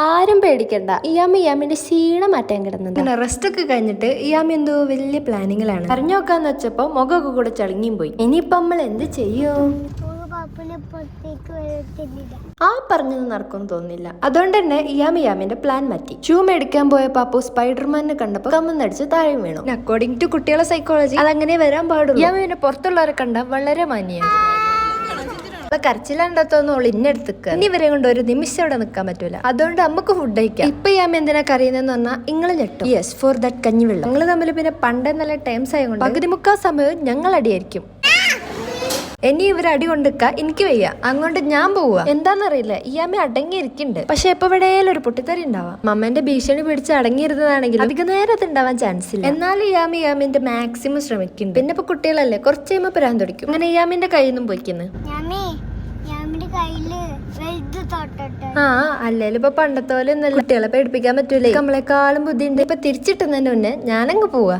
ആരും പേടിക്കണ്ട. ഇയാമിന്റെ ക്ഷീണം മാറ്റാൻ കിടന്നത്. അങ്ങനെ റെസ്റ്റ് ഒക്കെ കഴിഞ്ഞിട്ട് ഇയാമി എന്തോ വലിയ പ്ലാനിങ്ങിലാണ്. പറഞ്ഞു നോക്കാന്ന് വെച്ചപ്പോ മുഖമൊക്കെ കൂടെ ചളിങ്ങിയും പോയി. ഇനിയിപ്പൊ നമ്മൾ എന്ത് ചെയ്യും? ആ പറഞ്ഞത് നടക്കുമെന്ന് തോന്നുന്നില്ല. അതുകൊണ്ട് തന്നെ ഇയാമിന്റെ പ്ലാൻ മാറ്റി. ഷൂ മേടിക്കാൻ പോയ പാപ്പു സ്പൈഡർമാനെ കണ്ടപ്പോ കമ്മന്നടിച്ച് താഴെ വീണു. അക്കോർഡിംഗ് ടു കുട്ടികളെ സൈക്കോളജി അതങ്ങനെ വരാൻ പാടുള്ളൂ. ഇയാമിനെ പുറത്തുള്ളവരെ കണ്ട വളരെ മാന്യാണ്. കരച്ചിലുണ്ടത്തോന്നോളൂ ഇന്നെടുത്തുക. ഇനി ഇവരെ കൊണ്ട് ഒരു നിമിഷം അവിടെ നിൽക്കാൻ പറ്റൂല. അതുകൊണ്ട് നമുക്ക് ഫുഡ് കഴിക്കാം. ഇപ്പൊ ഞാൻ എന്തിനാ കറിയുന്നതെന്ന് പറഞ്ഞാൽ നിങ്ങൾ ഞെട്ടും. യെസ് ഫോർ ദാറ്റ് കഞ്ഞിവെള്ളം. ഞങ്ങൾ തമ്മിൽ പിന്നെ പണ്ടേ നല്ല ടൈംസ് ആയതുകൊണ്ട് പകുതി മുക്കാൽ സമയവും ഞങ്ങൾ അടിയായിരിക്കും. ഇനി ഇവര് അടി കൊണ്ടിക്ക എനിക്ക് വയ്യ. അങ്ങോട്ട് ഞാൻ പോവുക. എന്താന്നറിയില്ല, ഇയാമി അടങ്ങിയിരിക്കുന്നുണ്ട്. പക്ഷെ എപ്പോ എവിടെയാലും ഒരു പൊട്ടിത്തെറി ഉണ്ടാവാം. മമ്മന്റെ ഭീഷണി പിടിച്ച് അടങ്ങിയിരുന്നതാണെങ്കിൽ അധിക നേരം ഉണ്ടാവാൻ ചാൻസ് ഇല്ല. എന്നാൽ ഇയാമിന്റെ മാക്സിമം ശ്രമിക്കുന്നുണ്ട്. പിന്നെ ഇപ്പൊ കുട്ടികളല്ലേ, കുറച്ച് കഴിയുമ്പോ പ്രാന്ത് പിടിക്കും. അങ്ങനെ ഇയാമിന്റെ കയ്യിൽ നിന്നും പോയിക്കുന്നു. അല്ലേലും ഇപ്പൊ പണ്ടത്തെ പോലെ ഒന്നല്ല. കുട്ടികളെ പേടിപ്പിക്കാൻ പറ്റൂലേ. നമ്മളെക്കാളും ബുദ്ധിയുണ്ട്. ഇപ്പൊ തിരിച്ചിട്ടുന്നതിന് മുന്നേ ഞാനങ്ങ് പോവാ.